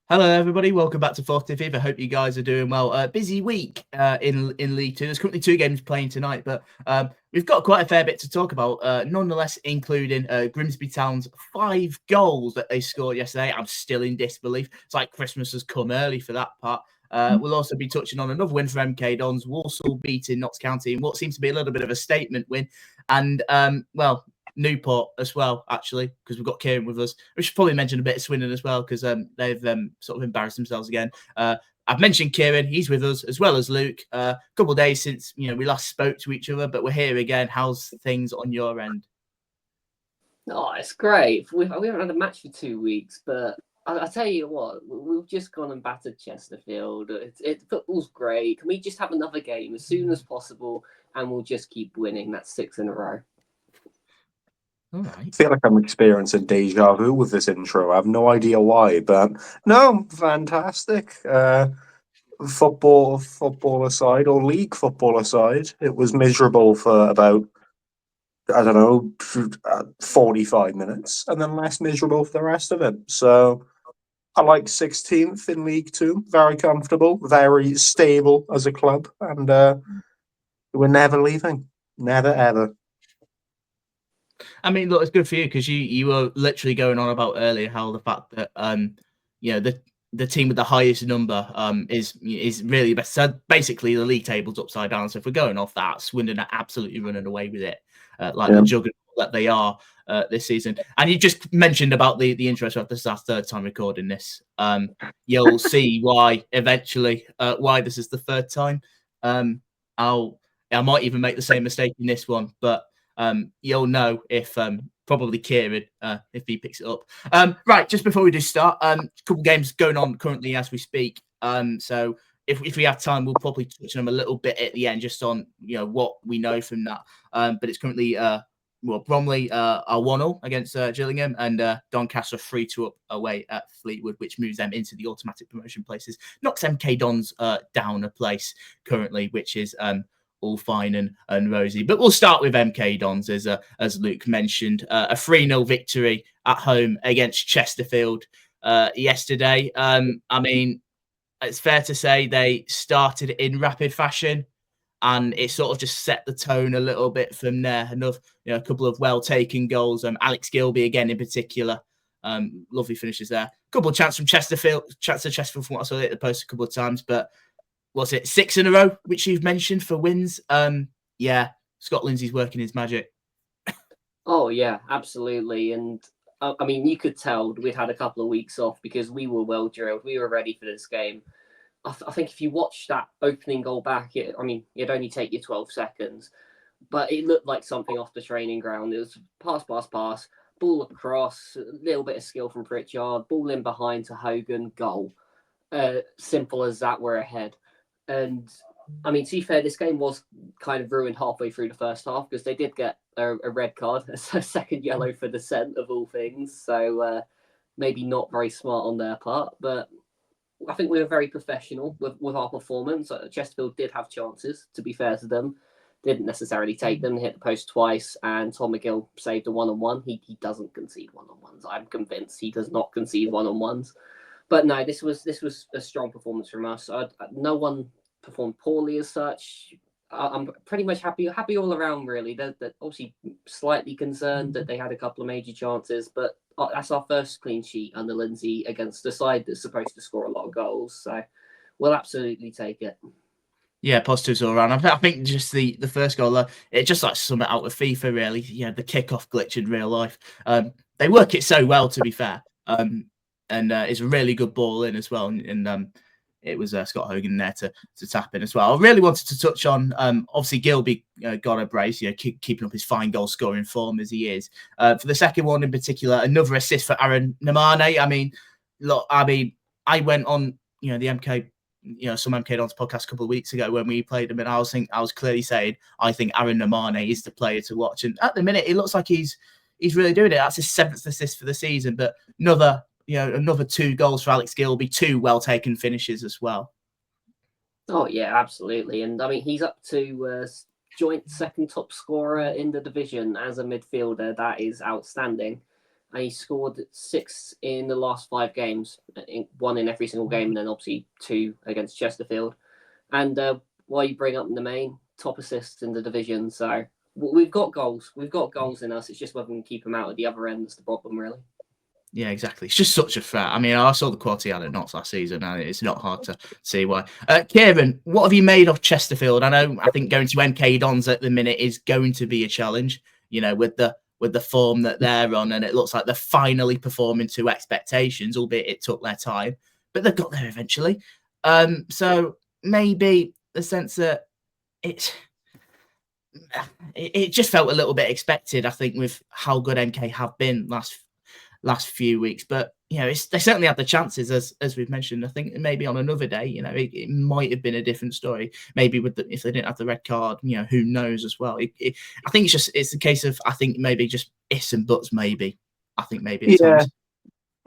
Hello, everybody. Welcome back to 45th. I hope you guys are doing well. Busy week in League Two. There's currently 2 games playing tonight, but we've got quite a fair bit to talk about. Nonetheless, including Grimsby Town's 5 goals that they scored yesterday. I'm still in disbelief. It's like Christmas has come early for that part. We'll also be touching on another win for MK Dons. Walsall beating Notts County in what seems to be a little bit of a statement win. And Newport as well, actually, because we've got Keiron with us. We should probably mention a bit of Swindon as well, because they've sort of embarrassed themselves again. I've mentioned Keiron, he's with us, as well as Luke. A couple of days since we last spoke to each other, but we're here again. How's things on your end? Oh, it's great. We haven't had a match for 2 weeks, but I tell you what, we've just gone and battered Chesterfield. Football's great. Can we just have another game as soon as possible, and we'll just keep winning? That's 6 in a row. All right. I feel like I'm experiencing deja vu with this intro. I have no idea why, but no, fantastic. Football aside, or league football aside, it was miserable for about, 45 minutes, and then less miserable for the rest of it. So I like 16th in League Two. Very comfortable, very stable as a club, and we're never leaving. Never, ever. I mean, look, it's good for you because you were literally going on about earlier how the fact that the team with the highest number is really the best. So basically, the league table's upside down. So if we're going off that, Swindon are absolutely running away with it, the juggernaut that they are this season. And you just mentioned about the interest of this is our 3rd time recording this. You'll see why eventually why this is the 3rd time. I might even make the same mistake in this one, but you'll know if probably Keiron if he picks it up. Right, just before we do start, a couple games going on currently as we speak. So if we have time, we'll probably touch on them a little bit at the end, just on what we know from that. But it's currently Bromley are 1-0 against Gillingham, and Doncaster 3-2 up away at Fleetwood, which moves them into the automatic promotion places. Knocks MK Dons down a place currently, which is all fine and rosy. But we'll start with MK Dons, as Luke mentioned. A 3-0 victory at home against Chesterfield yesterday. I mean, it's fair to say they started in rapid fashion, and it sort of just set the tone a little bit from there. A couple of well-taken goals. Alex Gilby, again, in particular. Lovely finishes there. A couple of chances from Chesterfield from what I saw at the post a couple of times, but what's it, 6 in a row, which you've mentioned for wins? Yeah, Scott Lindsay's working his magic. Oh, yeah, absolutely. And I mean, you could tell we'd had a couple of weeks off because we were well drilled. We were ready for this game. I think if you watch that opening goal back, it'd only take you 12 seconds, but it looked like something off the training ground. It was pass, ball across, a little bit of skill from Pritchard, ball in behind to Hogan, goal. Simple as that, we're ahead. And I mean, to be fair, this game was kind of ruined halfway through the first half because they did get a red card, a second yellow for dissent of all things. So maybe not very smart on their part, but I think we were very professional with our performance. Chesterfield did have chances, to be fair to them. Didn't necessarily take them. They hit the post twice, and Tom McGill saved a one-on-one. He doesn't concede one-on-ones. I'm convinced he does not concede one-on-ones. But no, this was a strong performance from us. No one performed poorly as such. I'm pretty much happy all around, really. They're obviously slightly concerned that they had a couple of major chances, but that's our first clean sheet under Lindsay against a side that's supposed to score a lot of goals. So we'll absolutely take it. Yeah, positives all around. I think just the first goal, it just like sum it out with FIFA, really. The kickoff glitch in real life. They work it so well, to be fair. And it's a really good ball in as well. And it was Scott Hogan there to tap in as well. I really wanted to touch on, obviously, Gilby got a brace, keeping up his fine goal scoring form as he is. For the second one in particular, another assist for Aaron Namane. I mean, look, I went on, the MK, some MK Dons podcast a couple of weeks ago when we played him, and I was clearly saying I think Aaron Namane is the player to watch. And at the minute, it looks like he's really doing it. That's his 7th assist for the season, but another 2 goals for Alex Gilby, 2 well-taken finishes as well. Oh, yeah, absolutely. And, I mean, he's up to joint second top scorer in the division as a midfielder. That is outstanding. and he scored 6 in the last 5 games, 1 in every single game, and then obviously 2 against Chesterfield. And while you bring up the main top assist in the division, so we've got goals. We've got goals in us. It's just whether we can keep them out at the other end that's the problem, really. Yeah, exactly. It's just such a threat. I mean, I saw the quality out at Notts last season, and it's not hard to see why. Keiron, what have you made of Chesterfield? I think going to MK Dons at the minute is going to be a challenge, with the form that they're on, and it looks like they're finally performing to expectations, albeit it took their time, but they've got there eventually. So maybe the sense that it just felt a little bit expected, I think, with how good MK have been last few weeks, but they certainly had the chances, as we've mentioned. I think maybe on another day, it might have been a different story. Maybe if they didn't have the red card, who knows as well. I think it's a case of, I think maybe just ifs and buts. Maybe I think maybe at times.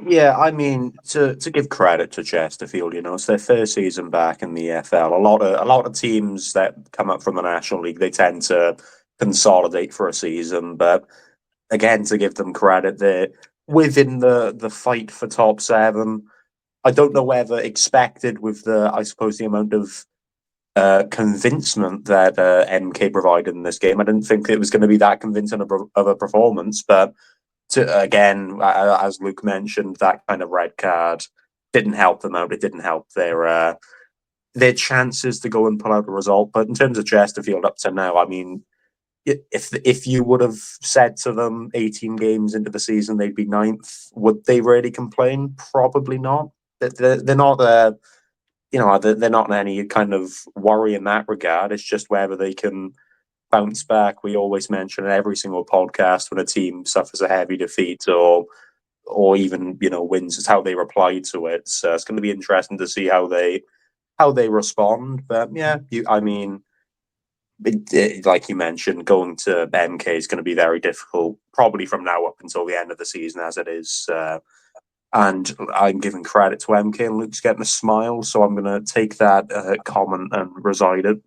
Yeah, I mean, to give credit to Chesterfield, it's their first season back in the EFL. A lot of teams that come up from the National League, they tend to consolidate for a season, but again, to give them credit, they're within the fight for top 7. I don't know whether expected with the amount of convincement that MK provided in this game. I didn't think it was going to be that convincing of a performance, but again, as Luke mentioned, that kind of red card didn't help them out. It didn't help their chances to go and pull out a result. But in terms of Chesterfield up to now, I mean, if you would have said to them 18 games into the season they'd be 9th, would they really complain? Probably not. They're not they're not in any kind of worry in that regard. It's just whether they can bounce back. We always mention in every single podcast when a team suffers a heavy defeat or even wins, is how they reply to it. So it's going to be interesting to see how they respond. But yeah, like you mentioned, going to MK is going to be very difficult, probably from now up until the end of the season, as it is. And I'm giving credit to MK, and Luke's getting a smile, so I'm going to take that comment and reside it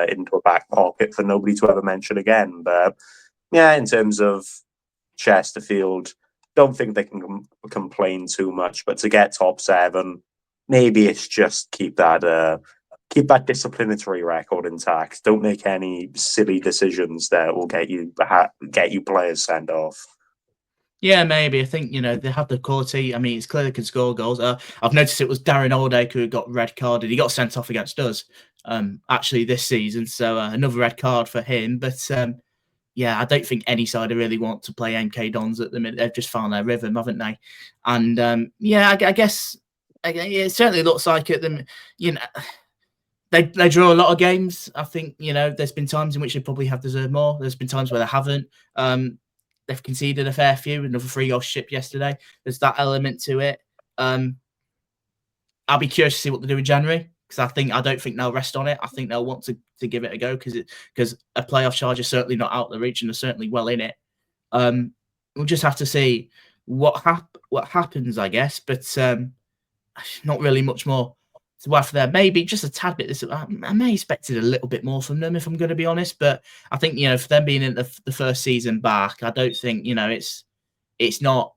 into a back pocket for nobody to ever mention again. But yeah, in terms of Chesterfield, don't think they can complain too much. But to get top 7, maybe it's just keep that disciplinary record intact. Don't make any silly decisions that will get you players sent off. Yeah, maybe. I think, they have the quality. I mean, it's clear they can score goals. I've noticed it was Darren Oldacre who got red carded. He got sent off against us, actually, this season. So another red card for him. But, yeah, I don't think any side really want to play MK Dons at the minute. They've just found their rhythm, haven't they? And, yeah, I guess it certainly looks like at them, they draw a lot of games. I think, there's been times in which they probably have deserved more. There's been times where they haven't. They've conceded a fair few. Another 3-goal ship yesterday. There's that element to it. I'll be curious to see what they do in January, because I don't think they'll rest on it. I think they'll want to give it a go, because a playoff charge is certainly not out of the reach, and they're certainly well in it. We'll just have to see what happens, I guess. But not really much more to work for them. Maybe just a tad bit. I may have expected a little bit more from them, if I'm going to be honest. But I think, for them being in the first season back, I don't think, it's not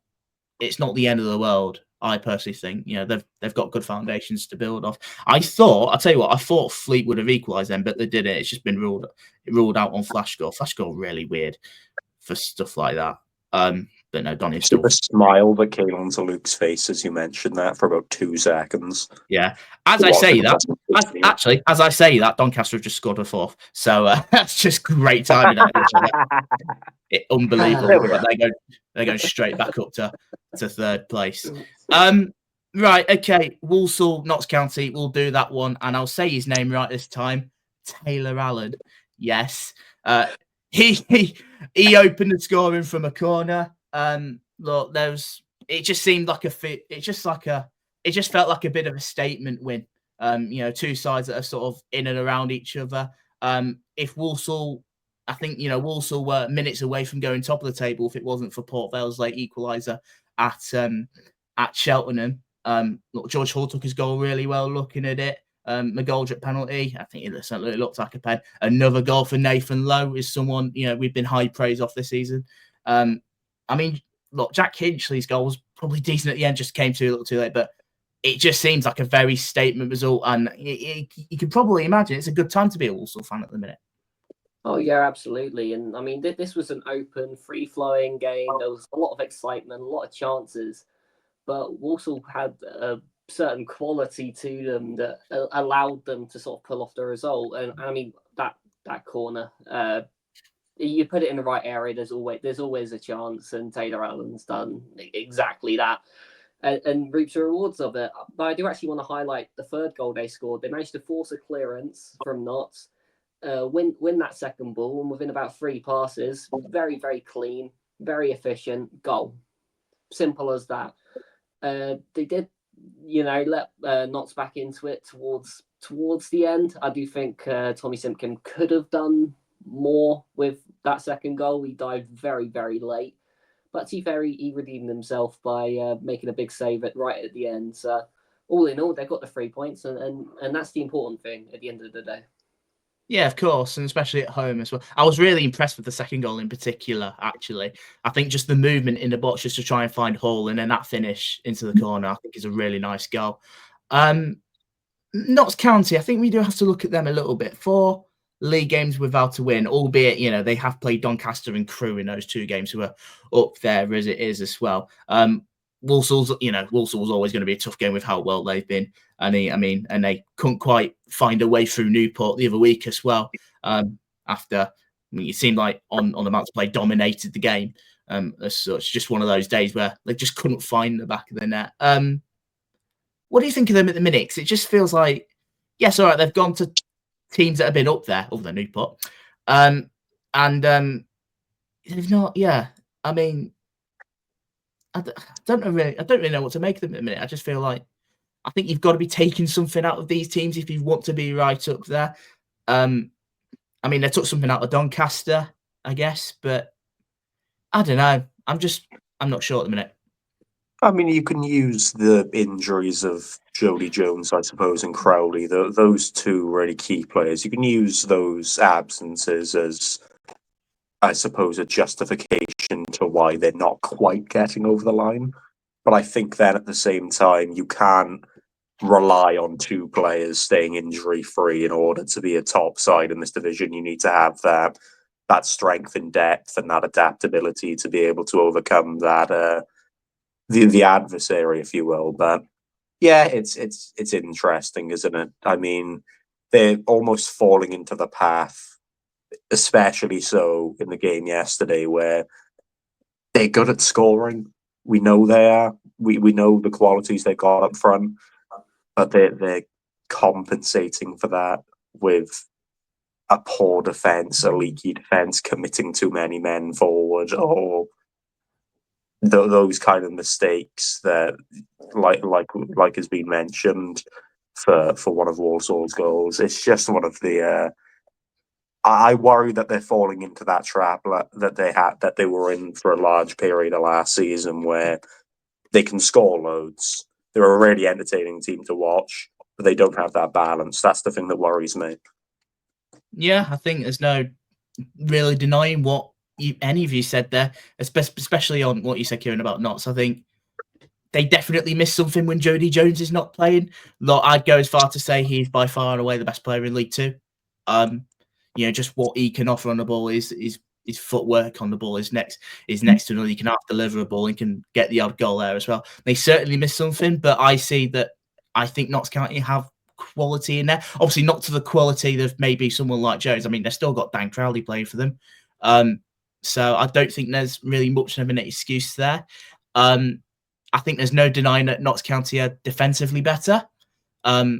the end of the world. I personally think, they've got good foundations to build off. I thought Fleetwood have equalised them, but they didn't. It's just been ruled out on flash score. Flash score really weird for stuff like that. But no, Donny's still a smile that came onto Luke's face as you mentioned that for about 2 seconds. Yeah, as I say that, Doncaster have just scored a 4th, so that's just great timing. Unbelievable. But they're going straight back up to 3rd place. Right, okay. Walsall, Notts County. We'll do that one, and I'll say his name right this time. Taylor Allen. Yes. He opened the scoring from a corner. Look, it just seemed like it just felt like a bit of a statement win. 2 sides that are sort of in and around each other. If Walsall, I think, Walsall were minutes away from going top of the table if it wasn't for Port Vale's late equaliser at Cheltenham. Look, George Hall took his goal really well looking at it. McGoldrick penalty, I think it certainly looked like a pen. Another goal for Nathan Lowe is someone, we've been high praise off this season. I mean, look, Jack Hinchley's goal was probably decent at the end, just came too little too late, but it just seems like a very statement result, and you can probably imagine it's a good time to be a Walsall fan at the minute. Oh yeah, absolutely. And I mean, this was an open, free-flowing game. There was a lot of excitement, a lot of chances, but Walsall had a certain quality to them that allowed them to sort of pull off the result. And I mean, that corner, you put it in the right area, there's always a chance, and Taylor Allen's done exactly that. And reaps the rewards of it. But I do actually want to highlight the third goal they scored. They managed to force a clearance from Knotts, win that second ball, and within about 3 passes, very, very clean, very efficient goal. Simple as that. They did, let Knotts back into it towards the end. I do think Tommy Simpkin could have done more with that second goal. He dived very, very late. But to be fair, he redeemed himself by making a big save right at the end. So all in all, they got the 3 points, and that's the important thing at the end of the day. Yeah, of course, and especially at home as well. I was really impressed with the second goal in particular, actually. I think just the movement in the box just to try and find Hall, and then that finish into the corner, I think is a really nice goal. Notts County, I think we do have to look at them a little bit. 4 league games without a win, albeit, they have played Doncaster and Crewe in those 2 games who are up there as it is as well. Walsall's always going to be a tough game with how well they've been. And they couldn't quite find a way through Newport the other week as well. After it seemed like on the match play dominated the game. As such, just one of those days where they just couldn't find the back of the net. What do you think of them at the minute? Because it just feels like, yes, all right, they've gone to teams that have been up there, other than Newport, and they've not. Yeah, I mean, I don't really know what to make of them at the minute. I just feel like I think you've got to be taking something out of these teams if you want to be right up there. They took something out of Doncaster, I guess, but I don't know. I'm not sure at the minute. I mean, you can use the injuries of Jody Jones, I suppose, and Crowley, those 2 really key players. You can use those absences as, I suppose, a justification to why they're not quite getting over the line. But I think then at the same time, you can't rely on 2 players staying injury-free in order to be a top side in this division. You need to have that strength and depth and that adaptability to be able to overcome that the adversary, if you will. But yeah, it's interesting, isn't it? I mean, they're almost falling into the path, especially so in the game yesterday, where they're good at scoring. We know they are. We know the qualities they got up front, but they're compensating for that with a poor defence, a leaky defence, committing too many men forward, or those kind of mistakes that, like has been mentioned for one of Walsall's goals. It's just one of the. I worry that they're falling into that trap that they were in for a large period of last season, where they can score loads. They're a really entertaining team to watch, but they don't have that balance. That's the thing that worries me. Yeah, I think there's no really denying what any of you said there, especially on what you said, Keiron, about Knotts. I think they definitely miss something when Jody Jones is not playing. Though I'd go as far to say he's by far and away the best player in League Two. Just what he can offer on the ball is his footwork on the ball is next to another. He can half deliver a ball and can get the odd goal there as well. They certainly miss something, but I think Notts County have quality in there. Obviously not to the quality of maybe someone like Jones. I mean, they've still got Dan Crowley playing for them. So I don't think there's really much of an excuse there. I think there's no denying that Notts County are defensively better. The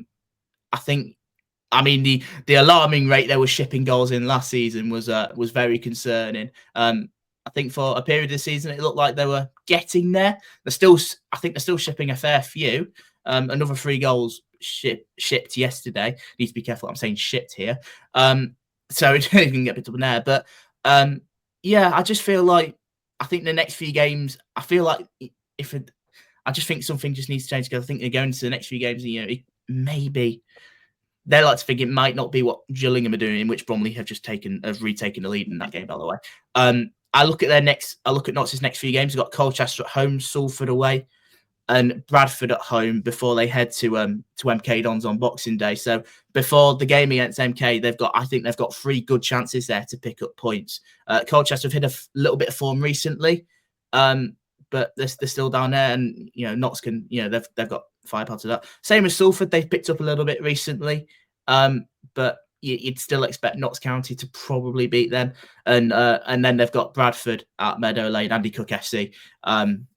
alarming rate they were shipping goals in last season was very concerning. I think for a period of the season, it looked like they were getting there. I think they're still shipping a fair few. Another 3 goals shipped yesterday. Need to be careful. I'm saying shipped here. So it can get a bit up in there. But I just feel like I think the next few games. I feel like I just think something just needs to change, because I think they're going to the next few games. Maybe they like to think it might not be what Gillingham are doing, in which Bromley have retaken the lead in that game, by the way. I look at Notts' next few games. They've got Colchester at home, Salford away, and Bradford at home before they head to MK Dons on Boxing Day. So before the game against MK, I think they've got 3 good chances there to pick up points. Colchester have hit a little bit of form recently, but they're still down there, and Notts can they've got firepower to that. Same as Salford, they've picked up a little bit recently, but you'd still expect Notts County to probably beat them, and then they've got Bradford at Meadow Lane, Andy Cook FC,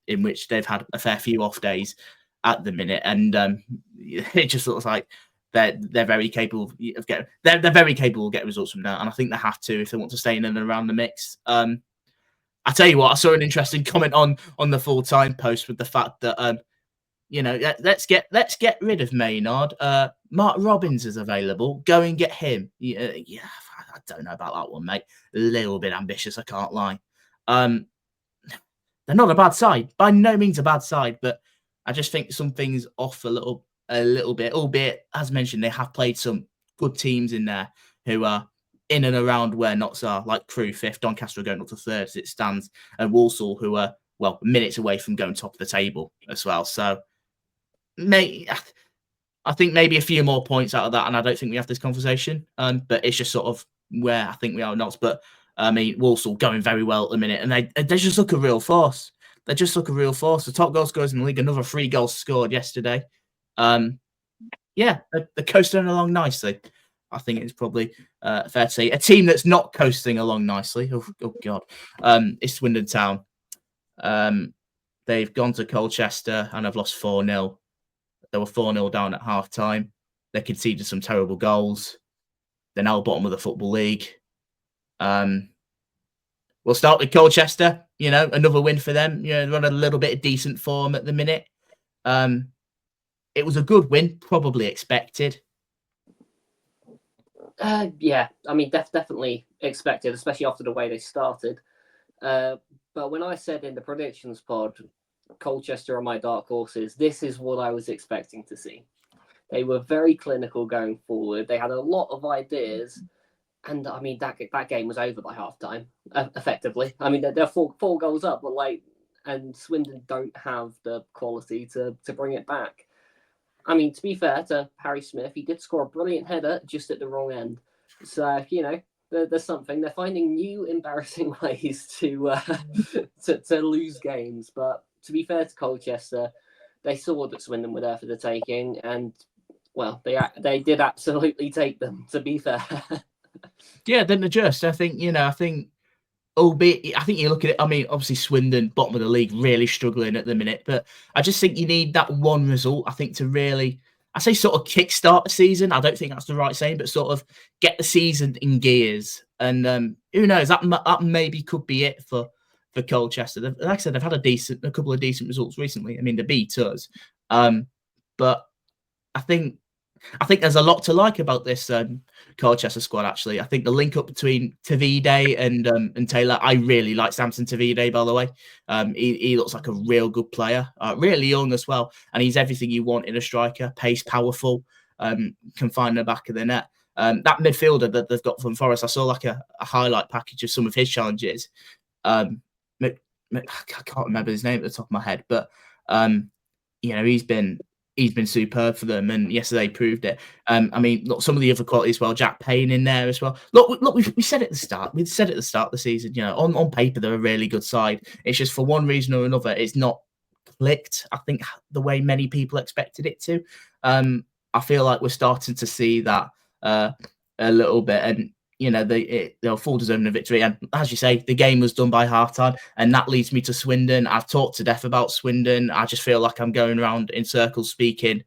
in which they've had a fair few off days at the minute, and it just looks like they're very capable of getting results from that, and I think they have to if they want to stay in and around the mix. I tell you what, I saw an interesting comment on the full time post with the fact that let's get rid of Maynard. Mark Robbins is available. Go and get him. Yeah, I don't know about that one, mate. A little bit ambitious, I can't lie. They're not a bad side, by no means a bad side, but I just think something's off a little bit. Albeit, as mentioned, they have played some good teams in there who are in and around where Notts are, like Crewe 5th, Doncaster are going up to 3rd as it stands, and Walsall, who are minutes away from going top of the table as well. So, I think maybe a few more points out of that, and I don't think we have this conversation. But it's just sort of where I think we are Notts. But I mean, Walsall going very well at the minute, and they just look a real force. They just look a real force. The top goal scorers in the league, another 3 goals scored yesterday. They're coasting along nicely. I think it's probably fair to say. A team that's not coasting along nicely, oh God, is Swindon Town. They've gone to Colchester and have lost 4-0. They were 4-0 down at half time. They conceded some terrible goals. They're now bottom of the Football League. We'll start with Colchester. Another win for them. They're on a little bit of decent form at the minute. It was a good win, probably expected. Yeah, I mean, definitely expected, especially after the way they started. But when I said in the predictions pod, Colchester are my dark horses, this is what I was expecting to see. They were very clinical going forward. They had a lot of ideas, and I mean that game was over by half time, effectively. I mean they're four goals up, but and Swindon don't have the quality to bring it back. I mean, to be fair to Harry Smith, he did score a brilliant header just at the wrong end. So there's something. They're finding new embarrassing ways to lose games, but. To be fair to Colchester, they saw that Swindon were there for the taking, and they did absolutely take them. To be fair, didn't adjust. I think albeit I think you look at it. I mean, obviously Swindon bottom of the league, really struggling at the minute, but I just think you need that one result. I think to really, I say sort of kickstart the season. I don't think that's the right saying, but sort of get the season in gears. And who knows? That maybe could be it for Colchester. Like I said, they've had a couple of decent results recently. I mean, they beat us, but I think there's a lot to like about this Colchester squad. Actually, I think the link up between Tavide and Taylor. I really like Samson Tavide. By the way, he looks like a real good player, really young as well, and he's everything you want in a striker: pace, powerful, can find the back of the net. That midfielder that they've got from Forest, I saw like a highlight package of some of his challenges. I can't remember his name at the top of my head, but he's been superb for them, and yesterday proved it. I mean, look, some of the other quality as well. Jack Payne in there as well. Look, we said at the start. We said at the start of the season. On paper they're a really good side. It's just for one reason or another, it's not clicked. I think the way many people expected it to. I feel like we're starting to see that a little bit, and. They'll full deserving of victory. And as you say, the game was done by halftime. And that leads me to Swindon. I've talked to death about Swindon. I just feel like I'm going around in circles speaking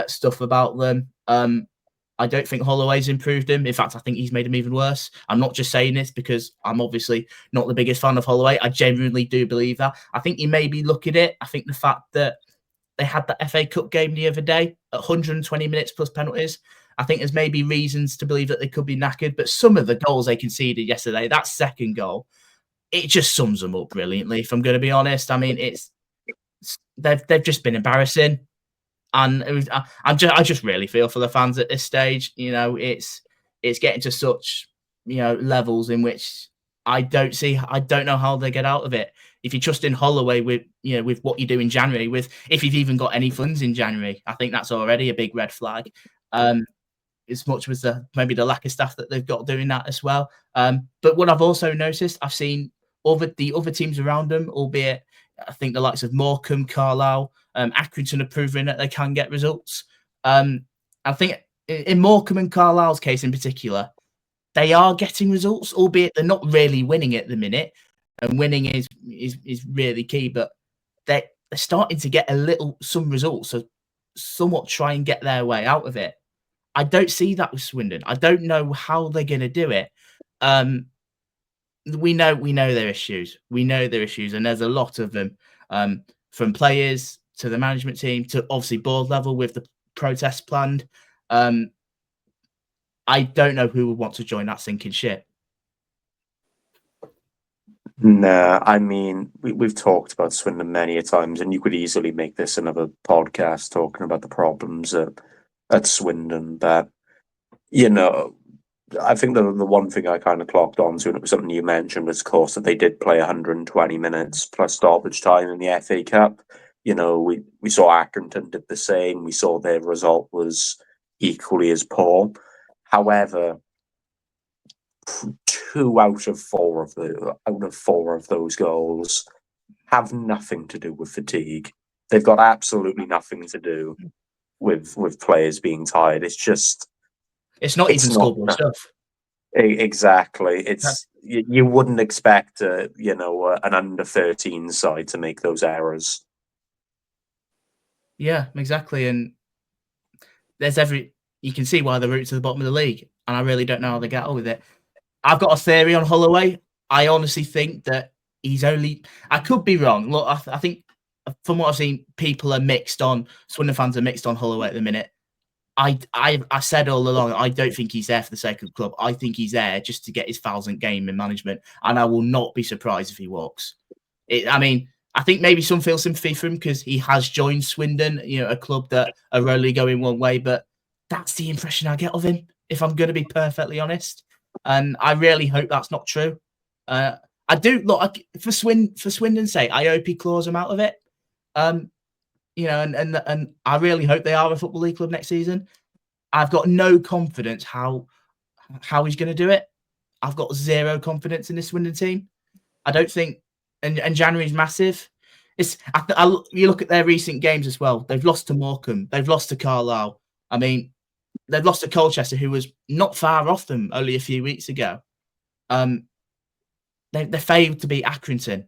stuff about them. I don't think Holloway's improved him. In fact, I think he's made him even worse. I'm not just saying this because I'm obviously not the biggest fan of Holloway. I genuinely do believe that. I think you maybe look at it. I think the fact that they had that FA Cup game the other day at 120 minutes plus penalties. I think there's maybe reasons to believe that they could be knackered, but some of the goals they conceded yesterday, that second goal, it just sums them up brilliantly. If I'm going to be honest, I mean, they've just been embarrassing, and I just really feel for the fans at this stage. It's getting to such levels in which I don't know how they get out of it. If you trust in Holloway with what you do in January, if you've even got any funds in January, I think that's already a big red flag. As much as maybe the lack of staff that they've got doing that as well. But what I've also noticed, I've seen the other teams around them, albeit I think the likes of Morecambe, Carlisle, Accrington are proving that they can get results. I think in Morecambe and Carlisle's case in particular, they are getting results, albeit they're not really winning at the minute. And winning is really key, but they're starting to get some results, so somewhat try and get their way out of it. I don't see that with Swindon. I don't know how they're going to do it. We know their issues. We know their issues, and there's a lot of them, from players to the management team to obviously board level with the protests planned. I don't know who would want to join that sinking ship. Nah, I mean, we've talked about Swindon many a times, and you could easily make this another podcast talking about the problems at Swindon. But, I think the one thing I kind of clocked on to, and it was something you mentioned, was, of course, that they did play 120 minutes plus stoppage time in the FA Cup. We saw Accrington did the same. We saw their result was equally as poor. However, 2 out of 4 of those goals have nothing to do with fatigue. They've got absolutely nothing to do with players being tired. It's not even scoreboard stuff. Exactly. You wouldn't expect an under 13 side to make those errors. Yeah, exactly. And you can see why they're rooted to the bottom of the league, and I really don't know how they get on with it. I've got a theory on Holloway. I honestly think that I could be wrong. Look, I think from what I've seen, Swindon fans are mixed on Holloway at the minute. I said all along, I don't think he's there for the sake of the club. I think he's there just to get his 1,000th game in management, and I will not be surprised if he walks. I think maybe some feel sympathy for him because he has joined Swindon, a club that are only going one way, but that's the impression I get of him, if I'm going to be perfectly honest. And I really hope that's not true. I do look for Swindon's sake. I hope he claws him out of it. And I really hope they are a Football League club next season. I've got no confidence how he's going to do it. I've got zero confidence in this Swindon team. I don't think, and January's massive. You look at their recent games as well. They've lost to Morecambe. They've lost to Carlisle. They've lost to Colchester, who was not far off them only a few weeks ago. They failed to beat Accrington.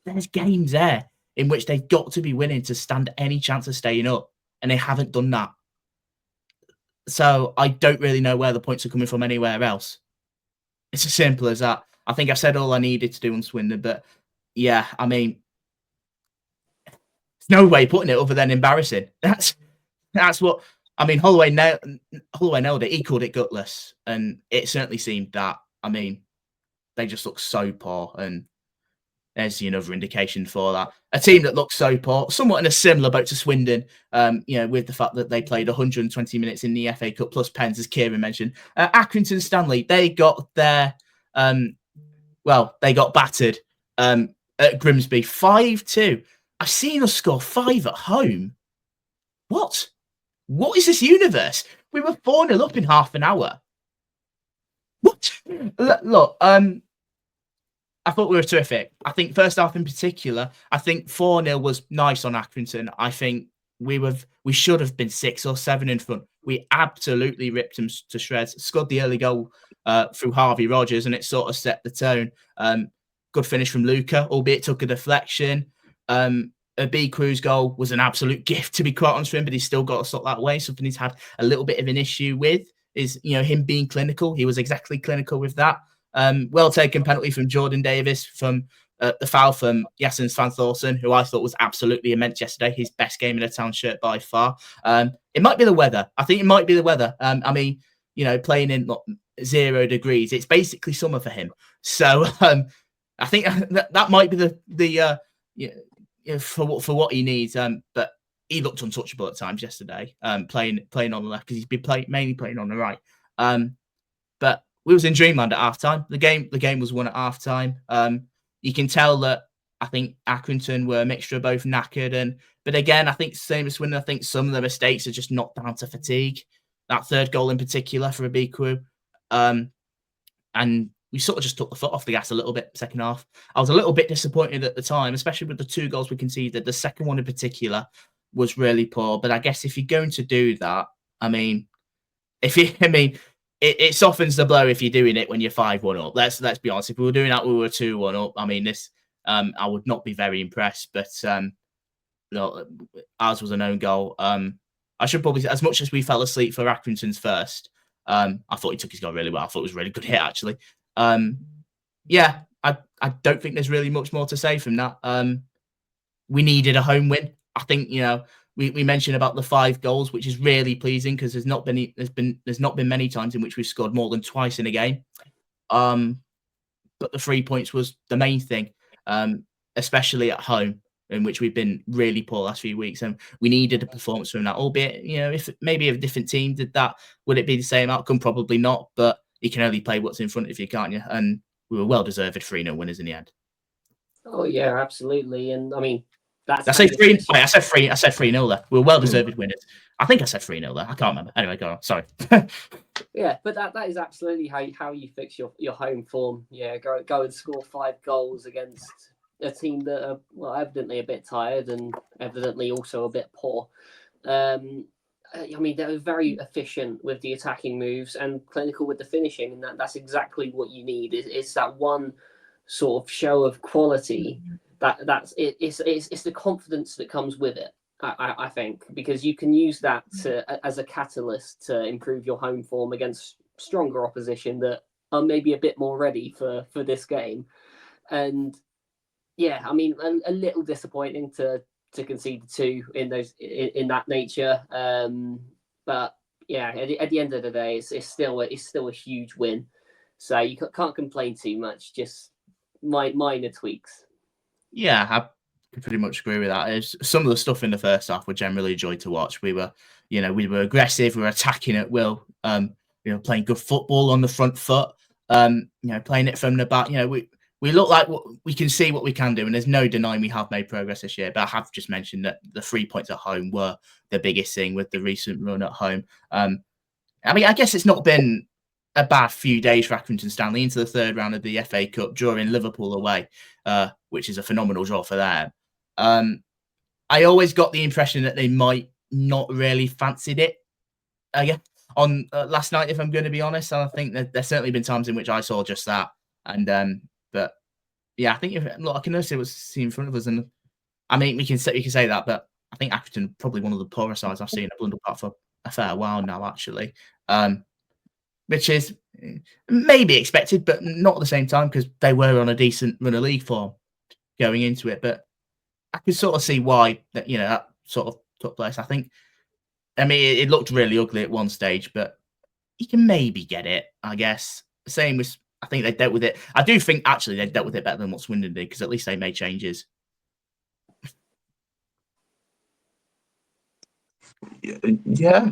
There's games there in which they've got to be winning to stand any chance of staying up, and they haven't done that. So I don't really know where the points are coming from anywhere else. It's as simple as that. I think I've said all I needed to do on Swindon, but yeah, there's no way putting it other than embarrassing. That's what Holloway nailed it. He called it gutless, and it certainly seemed that. They just look so poor, and there's another indication for that. A team that looks so poor, somewhat in a similar boat to Swindon, with the fact that they played 120 minutes in the FA Cup plus pens, as Keiron mentioned. Accrington Stanley, they got their, they got battered at Grimsby 5-2. I've seen us score 5 at home. What is this universe? We were 4-0 up in half an hour. What? Look, I thought we were terrific. I think first half in particular, I think 4-0 was nice on Accrington. I think we should have been 6 or 7 in front. We absolutely ripped them to shreds. Scored the early goal through Harvey Rogers, and it sort of set the tone. Good finish from Luca, albeit took a deflection. A B Crewe's goal was an absolute gift, to be quite honest with him, but he's still got to stop that way. Something he's had a little bit of an issue with is, him being clinical. He was exactly clinical with that. Well taken penalty from Jordan Davis from the foul from Yasin Svan-Thorsen, who I thought was absolutely immense yesterday. His best game in a Town shirt by far. It might be the weather. I think it might be the weather. Playing in 0 degrees, it's basically summer for him. So I think that might be the for what he needs. But he looked untouchable at times yesterday, playing on the left because he's been mainly playing on the right. But we was in dreamland at half-time. The game was won at half-time. You can tell that I think Accrington were a mixture of both knackered but again, I think same as Swindon, I think some of the mistakes are just not down to fatigue. That third goal in particular for a B Crewe. And we sort of just took the foot off the gas a little bit second half. I was a little bit disappointed at the time, especially with the 2 goals we conceded. The second one in particular was really poor. But I guess if you're going to do that, I mean, it softens the blow if you're doing it when you're 5-1 up. Let's be honest. If we were doing that, we were 2-1 up. I mean, I would not be very impressed. But ours was an own goal. I should probably say, as much as we fell asleep for Accrington's first, I thought he took his goal really well. I thought it was a really good hit, actually. Yeah, I don't think there's really much more to say from that. We needed a home win. I think, we mentioned about the 5 goals, which is really pleasing because there's not been many times in which we've scored more than twice in a game. But the 3 points was the main thing, especially at home, in which we've been really poor last few weeks, and we needed a performance from that. Albeit, if maybe a different team did that, would it be the same outcome? Probably not. But you can only play what's in front of you, can't you? And we were well deserved 3-0 winners in the end. Oh yeah, absolutely. And I mean, I said 3-0 there. We were well deserved winners. I think I said 3-0 there. I can't remember. Anyway, go on. Sorry. Yeah, but that is absolutely how you fix your home form. Yeah, go and score 5 goals against a team that are evidently a bit tired and evidently also a bit poor. I mean, they were very efficient with the attacking moves and clinical with the finishing, and that's exactly what you need. It's that one sort of show of quality it's the confidence that comes with it. I think, because you can use that as a catalyst to improve your home form against stronger opposition that are maybe a bit more ready for this game. And yeah, I mean, a little disappointing to concede 2 in that nature. But yeah, at the end of the day, it's still a huge win. So you can't complain too much. Just minor tweaks. Yeah, I pretty much agree with that. Some of the stuff in the first half were generally a joy to watch. We were aggressive, we were attacking at will, playing good football on the front foot, playing it from the back. We look like we can see what we can do, and there's no denying we have made progress this year. But I have just mentioned that the 3 points at home were the biggest thing with the recent run at home. I mean, I guess it's not been a bad few days for Accrington Stanley into the 3rd round of the FA Cup, drawing Liverpool away, which is a phenomenal draw for them. I always got the impression that they might not really fancied it. On last night, if I'm going to be honest, and I think that there's certainly been times in which I saw just that. And but yeah, I think I can notice what's seen in front of us, and I mean we can say that, but I think Accrington probably one of the poorest sides I've seen at Blundell Park for a fair while now, actually. Which is maybe expected, but not at the same time, because they were on a decent run of league form going into it. But I can sort of see why that sort of took place. I mean, it looked really ugly at one stage, but you can maybe get it, I guess. Same with, I think they dealt with it. I do think actually they dealt with it better than what Swindon did, because at least they made changes. Yeah.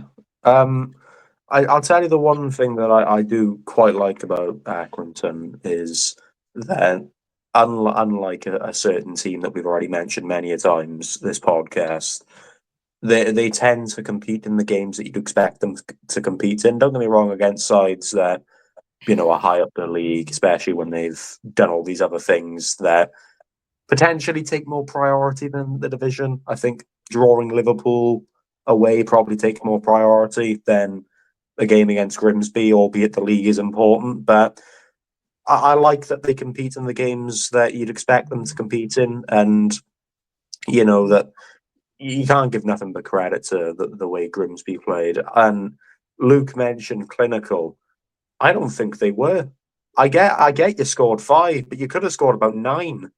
I'll tell you the one thing that I do quite like about Accrington is that unlike a certain team that we've already mentioned many a times this podcast, they tend to compete in the games that you'd expect them to compete in. Don't get me wrong, against sides that are high up the league, especially when they've done all these other things that potentially take more priority than the division. I think drawing Liverpool away probably takes more priority than a game against Grimsby, albeit the league is important. But I like that they compete in the games that you'd expect them to compete in, and that you can't give nothing but credit to the way Grimsby played. And Luke mentioned clinical. I don't think they were. I get you scored 5, but you could have scored about 9.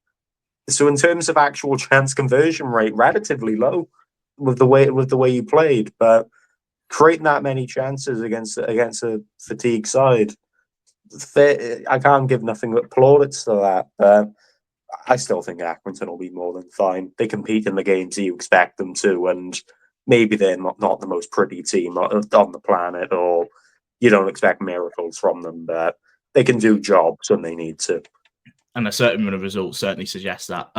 So in terms of actual chance conversion rate, relatively low with the way you played, but creating that many chances against a fatigue side, I can't give nothing but plaudits to that. But I still think Accrington will be more than fine. They compete in the games you expect them to, and maybe they're not the most pretty team on the planet, or you don't expect miracles from them, but they can do jobs when they need to. And a certain run of results certainly suggests that.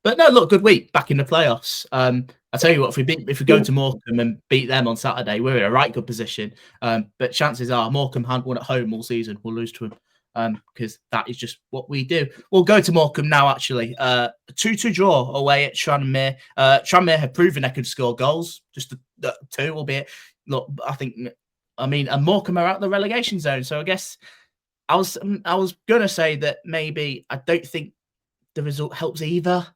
But no, look, good week back in the playoffs. I tell you what, if we go to Morecambe and beat them on Saturday, we're in a right good position. But chances are Morecambe hadn't won at home all season. We'll lose to them because that is just what we do. We'll go to Morecambe now. Actually, 2-2 draw away at Tranmere. Tranmere have proven they could score goals, just the two, albeit. Look, and Morecambe are out the relegation zone, so I guess. I was gonna say that maybe I don't think the result helps either,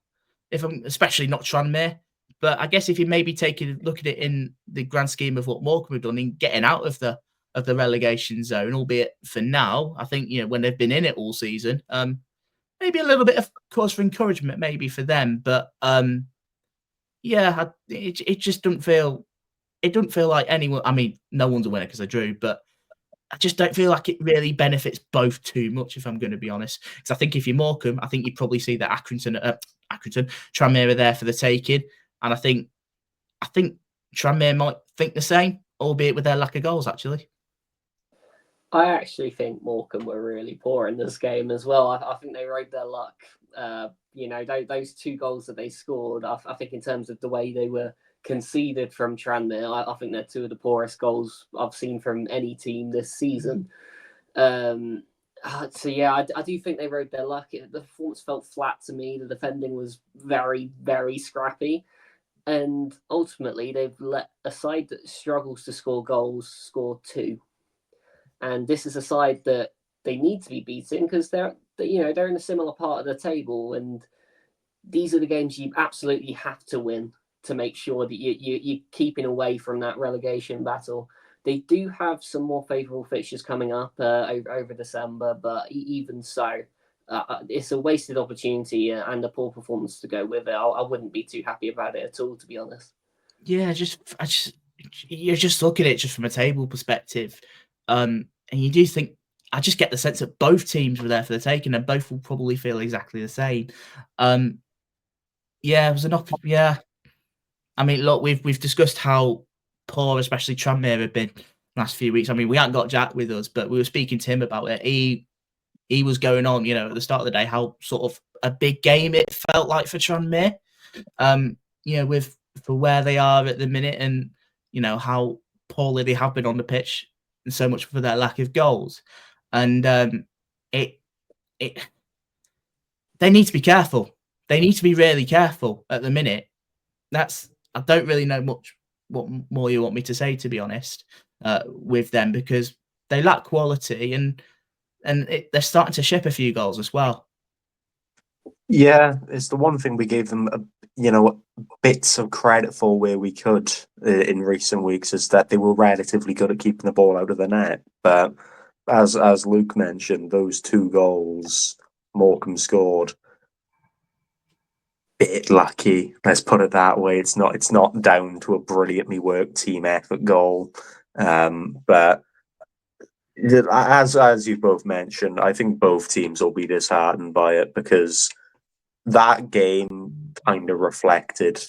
especially not Tranmere. But I guess if you maybe take a look at it in the grand scheme of what Morecambe have done in getting out of the relegation zone, albeit for now, I think when they've been in it all season, maybe a little bit of cause for encouragement maybe for them. But it just doesn't feel. It doesn't feel like anyone. I mean, no one's a winner because they drew, but. I just don't feel like it really benefits both too much, if I'm going to be honest. Because I think if you're Morecambe, I think you'd probably see that Tranmere are there for the taking, and I think Tranmere might think the same, albeit with their lack of goals. Actually, I actually think Morecambe were really poor in this game as well. I think they rode their luck. Those 2 goals that they scored. I think in terms of the way they were conceded from Tranmere, I think they're 2 of the poorest goals I've seen from any team this season. I do think they rode their luck. The performance felt flat to me. The defending was very, very scrappy. And ultimately, they've let a side that struggles to score goals score 2. And this is a side that they need to be beaten because they're in a similar part of the table. And these are the games you absolutely have to win to make sure that you're keeping away from that relegation battle. They do have some more favourable fixtures coming up over December, but even so, it's a wasted opportunity and a poor performance to go with it. I wouldn't be too happy about it at all, to be honest. Yeah, you're just looking at it just from a table perspective, and you do think. I just get the sense that both teams were there for the taking, and both will probably feel exactly the same. It was an I mean, look, we've discussed how poor, especially Tranmere, have been last few weeks. I mean, we haven't got Jack with us, but we were speaking to him about it. He was going on, at the start of the day, how sort of a big game it felt like for Tranmere. For where they are at the minute, and how poorly they have been on the pitch, and so much for their lack of goals. And they need to be careful. They need to be really careful at the minute. I don't really know much what more you want me to say, to be honest, with them, because they lack quality and they're starting to ship a few goals as well. Yeah, it's the one thing we gave them, bits of credit for where we could in recent weeks, is that they were relatively good at keeping the ball out of the net. But as Luke mentioned, those 2 goals Morecambe scored, bit lucky, let's put it that way. It's not down to a brilliantly worked team effort goal, but as you both mentioned, I think both teams will be disheartened by it, because that game kind of reflected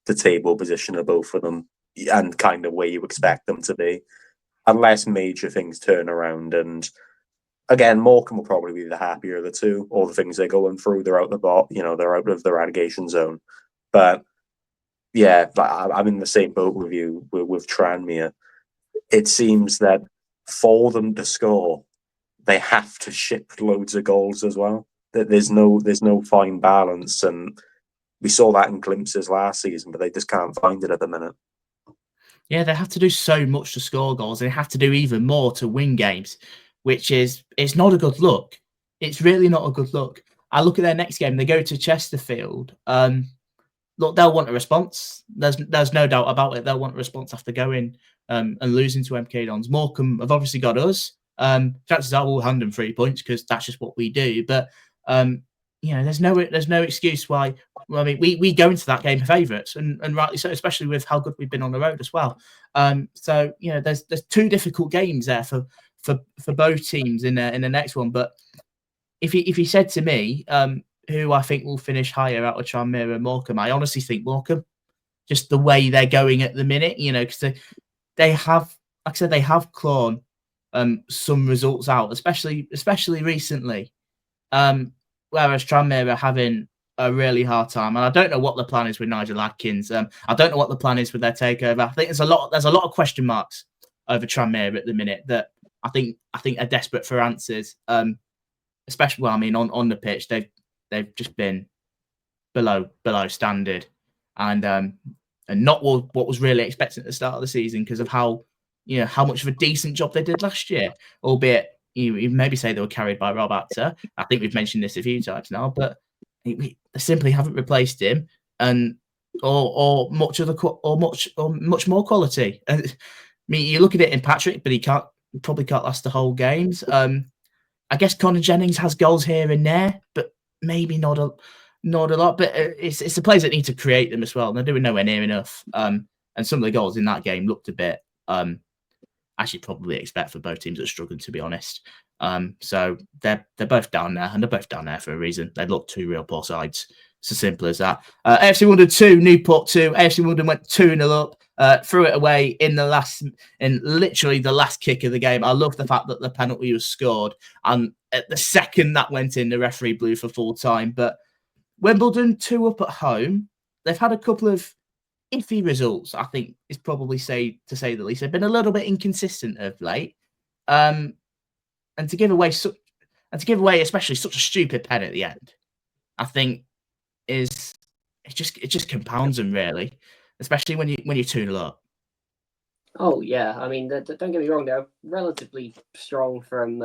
the table position of both of them and kind of where you expect them to be, unless major things turn around. And again, Morecambe will probably be the happier of the 2. All the things they're going through, they're out they're out of the relegation zone. But yeah, I'm in the same boat with you with Tranmere. It seems that for them to score, they have to ship loads of goals as well. That there's no fine balance, and we saw that in glimpses last season, but they just can't find it at the minute. Yeah, they have to do so much to score goals. They have to do even more to win games, it's not a good look. It's really not a good look. I look at their next game. They go to Chesterfield. Look, they'll want a response. There's no doubt about it. They'll want a response after going and losing to MK Dons. Morecambe have obviously got us. Chances are we'll hand them 3 points because that's just what we do. But there's no excuse why. I mean, we go into that game favourites, and rightly so, especially with how good we've been on the road as well. There's 2 difficult games there for both teams in the next one. But if you said to me who I think will finish higher out of Tranmere and Morecambe, I honestly think Morecambe, just the way they're going at the minute, because they have, like I said, they have clawed some results out, especially recently. Whereas Tranmere are having a really hard time, and I don't know what the plan is with Nigel Adkins. I don't know what the plan is with their takeover. I think there's a lot of question marks over Tranmere at the minute that I think are desperate for answers. Especially, well, I mean, on the pitch, they've just been below standard, and not what was really expected at the start of the season because of how much of a decent job they did last year, albeit you maybe say they were carried by Rob Actor. I think we've mentioned this a few times now, but they simply haven't replaced him, and or much more quality. And I mean, you look at it in Patrick, but he probably can't last the whole games. I guess Connor Jennings has goals here and there, but maybe not a lot. But it's the players that need to create them as well, and they're doing nowhere near enough. And some of the goals in that game looked a bit. As you probably expect for both teams that are struggling, to be honest. So they're both down there, and they're both down there for a reason. They look two real poor sides. It's as simple as that. AFC Wimbledon 2, Newport 2. AFC Wimbledon went 2-0 up, threw it away in literally the last kick of the game. I love the fact that the penalty was scored, and at the second that went in, the referee blew for full time. But Wimbledon 2 up at home. They've had a couple of iffy results, I think, is probably to say the least. They've been a little bit inconsistent of late, and to give away especially such a stupid pen at the end, I think it just compounds them really, especially when you're 2-0 up. Oh yeah, I mean, don't get me wrong, they're relatively strong from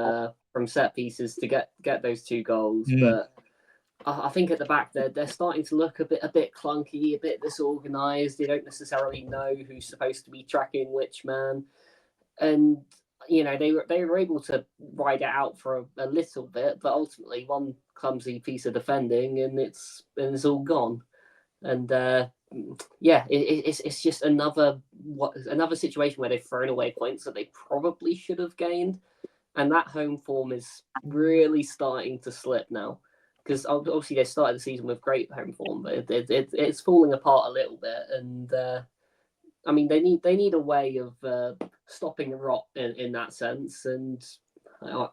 set pieces to get those 2 goals, but I think at the back they're starting to look a bit clunky, a bit disorganised. They don't necessarily know who's supposed to be tracking which man, and they were able to ride it out for a little bit, but ultimately one clumsy piece of defending and it's all gone. And it's just another situation where they've thrown away points that they probably should have gained, and that home form is really starting to slip now. Because obviously they started the season with great home form, but it's falling apart a little bit. And I mean, they need a way of stopping the rot in that sense. And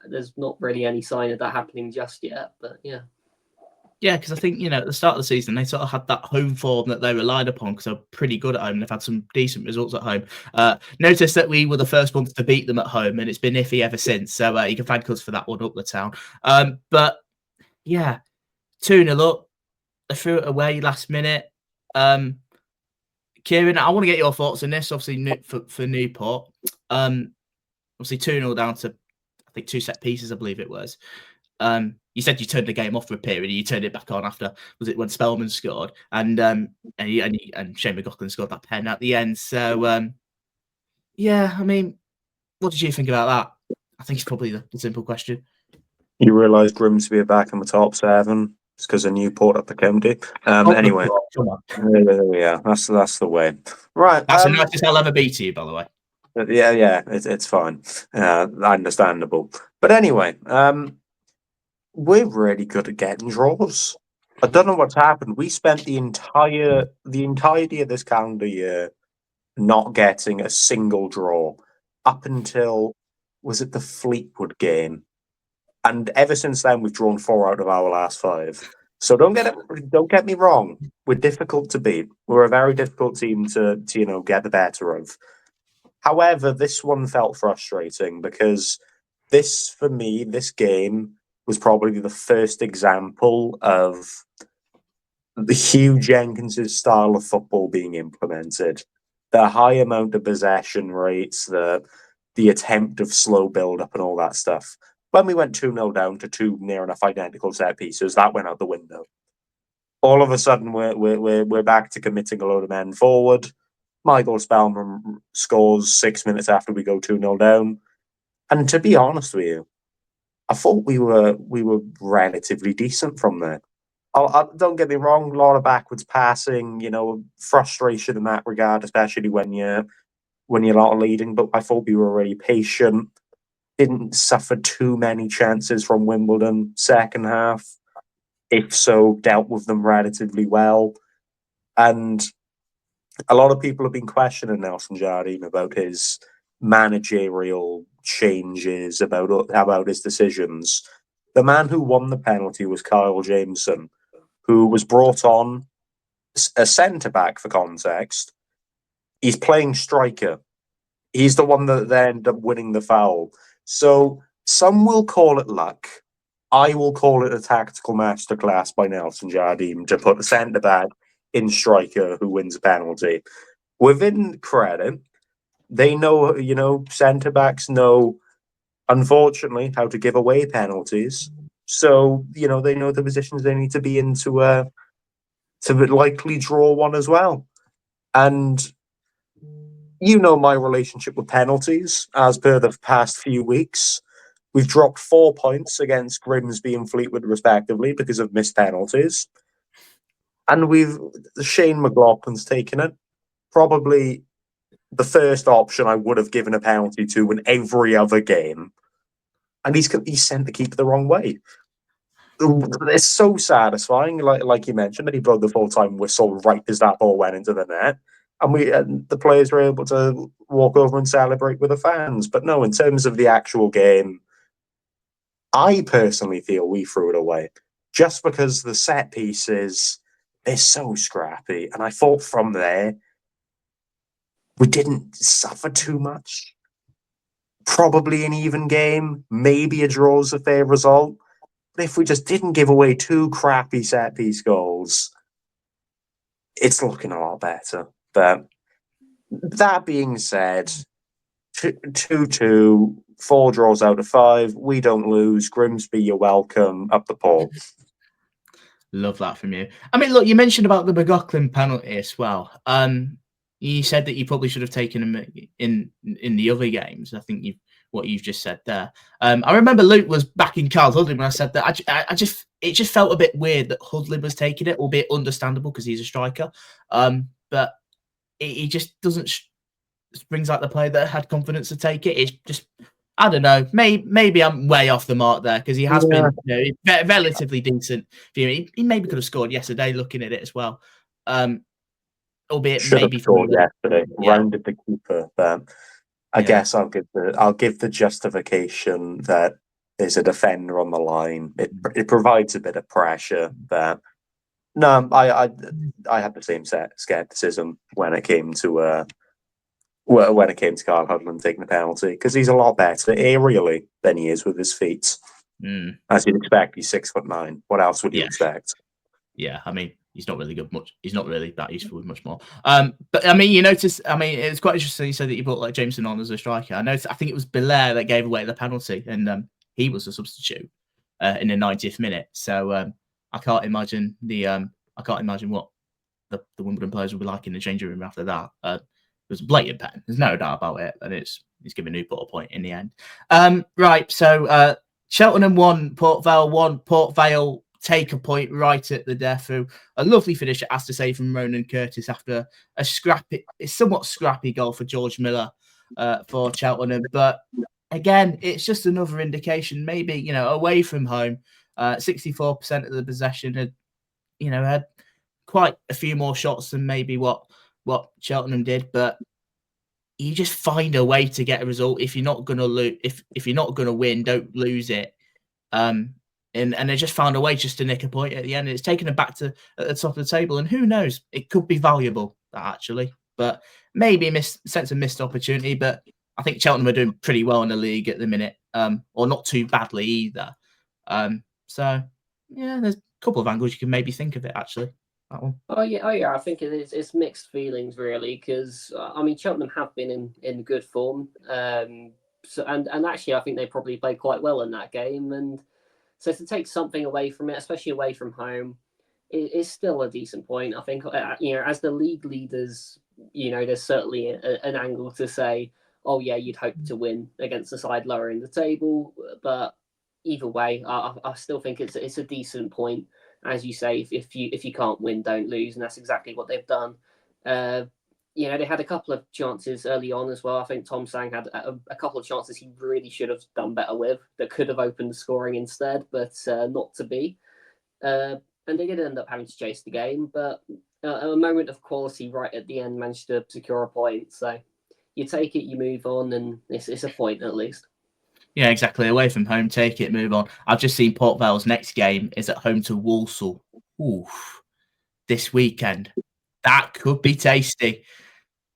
there's not really any sign of that happening just yet. But yeah. Yeah, because I think, at the start of the season, they sort of had that home form that they relied upon because they're pretty good at home. They've had some decent results at home. Notice that we were the first ones to beat them at home, and it's been iffy ever since. So you can thank us for that one up the town. But yeah, 2-0 up. They threw it away last minute. Keiron, I want to get your thoughts on this. Obviously, for Newport, obviously 2-0 down to, I think, 2 set pieces, I believe it was. You said you turned the game off for a period, and you turned it back on after, was it when Spellman scored, and Shane McLaughlin scored that pen at the end. So yeah, I mean, what did you think about that? I think it's probably the simple question. You realise Grimsby are back in the top 7. It's because of Newport up the county. Anyway, yeah, that's the way. Right, that's the nicest I'll ever be to you, by the way. Yeah, it's fine. Understandable. But anyway, we're really good at getting draws. I don't know what's happened. We spent the entirety of this calendar year not getting a single draw up until, was it the Fleetwood game? And ever since then, we've drawn 4 out of our last 5. So don't get me wrong. We're difficult to beat. We're a very difficult team to get the better of. However, this one felt frustrating because this game was probably the first example of the Hugh Jenkins's style of football being implemented. The high amount of possession rates, the attempt of slow build-up and all that stuff. When we went 2-0 down to 2 near enough identical set pieces, that went out the window. All of a sudden, we're back to committing a load of men forward. Michael Spellman scores 6 minutes after we go 2-0 down. And to be honest with you, I thought we were relatively decent from there. Don't get me wrong, a lot of backwards passing, frustration in that regard, especially when you're not leading. But I thought we were really patient. Didn't suffer too many chances from Wimbledon second half. If so, dealt with them relatively well. And a lot of people have been questioning Nelson Jardine about his managerial changes, about his decisions. The man who won the penalty was Kyle Jameson, who was brought on a centre-back, for context. He's playing striker. He's the one that they end up winning the foul. So some will call it luck. I will call it a tactical masterclass by Nelson Jardim to put a centre-back in striker who wins a penalty. Within credit, they know, centre-backs know, unfortunately, how to give away penalties. So, they know the positions they need to be in to likely draw one as well. And my relationship with penalties, as per the past few weeks. We've dropped 4 points against Grimsby and Fleetwood, respectively, because of missed penalties. And Shane McLaughlin's taken it. Probably the first option I would have given a penalty to in every other game. And he's sent the keeper the wrong way. It's so satisfying, like you mentioned, that he blew the full-time whistle right as that ball went into the net. And the players were able to walk over and celebrate with the fans. But no, in terms of the actual game, I personally feel we threw it away. Just because the set pieces, they're so scrappy. And I thought from there, we didn't suffer too much. Probably an even game. Maybe a draw's a fair result. But if we just didn't give away 2 crappy set-piece goals, it's looking a lot better. But that being said, 2-2, 4 draws out of 5. We don't lose. Grimsby, you're welcome. Up the pole. Love that from you. I mean, look, you mentioned about the McLaughlin penalty as well. You said that you probably should have taken him in the other games. I think what you've just said there. I remember Luke was back in Carl Hudlin when I said that. It just felt a bit weird that Hudlin was taking it, albeit understandable because he's a striker. But he just doesn't brings out the player that had confidence to take it. It's just, I don't know. Maybe I'm way off the mark there because he has been relatively decent. He maybe could have scored yesterday. Looking at it as well. Albeit should maybe have scored yesterday. Yeah. Rounded the keeper, but I guess I'll give the justification that there's a defender on the line. It provides a bit of pressure, but no, I had the same skepticism when it came to Carl Hudlin taking the penalty because he's a lot better aerially than he is with his feet. As you'd expect, he's 6'9". What else would you expect? Yeah, I mean, he's not really good much. He's not really that useful with much more. But I mean, you notice. I mean, it's quite interesting. You said that you brought like Jameson on as a striker. I think it was Belair that gave away the penalty, and he was a substitute in the 90th minute. So I can't imagine what the Wimbledon players will be like in the changing room after that. It was a blatant pen. There's no doubt about it, and he's giving Newport a point in the end. Right. So Cheltenham 1, Port Vale 1. Port Vale take a point right at the death through a lovely finish, it has to say, from Ronan Curtis after a somewhat scrappy goal for George Miller for Cheltenham. But again, it's just another indication, maybe, away from home, 64% of the possession had quite a few more shots than maybe what Cheltenham did, but you just find a way to get a result. If you're not going to lose, if you're not going to win, don't lose it. And they just found a way just to nick a point at the end. It's taken them back to at the top of the table. And who knows? It could be valuable, actually. But maybe sense of missed opportunity. But I think Cheltenham are doing pretty well in the league at the minute. Or not too badly either. So, yeah, there's a couple of angles you can maybe think of it, actually. That one. Oh yeah. I think it's mixed feelings, really, because, I mean, Cheltenham have been in good form. So actually, I think they probably played quite well in that game. And so to take something away from it, especially away from home, is still a decent point. I think, as the league leaders, there's certainly an angle to say, oh yeah, you'd hope to win against the side lower in the table. But either way, I still think it's a decent point. As you say, if you can't win, don't lose, and that's exactly what they've done. They had a couple of chances early on as well. I think Tom Sang had a couple of chances he really should have done better with that could have opened the scoring instead, but not to be. And they did end up having to chase the game, but a moment of quality right at the end managed to secure a point. So, you take it, you move on, and it's a point at least. Yeah, exactly. Away from home, take it, move on. I've just seen Port Vale's next game is at home to Walsall. Oof, this weekend. That could be tasty.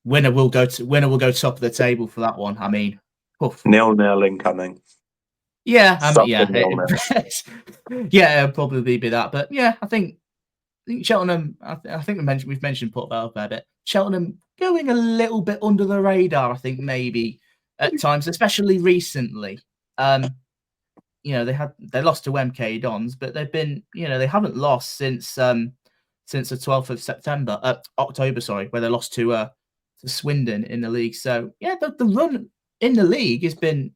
Winner will go top of the table for that one. I mean, oof. 0-0 incoming. Yeah, Something yeah, 0-0. yeah, it'll probably be that. But yeah, I think Cheltenham. I think we've mentioned Port Vale a fair bit. Cheltenham going a little bit under the radar. I think maybe at times, especially recently. They lost to MK Dons, but they've been, they haven't lost since the 12th of October, sorry, where they lost to Swindon in the league. So yeah, the run in the league has been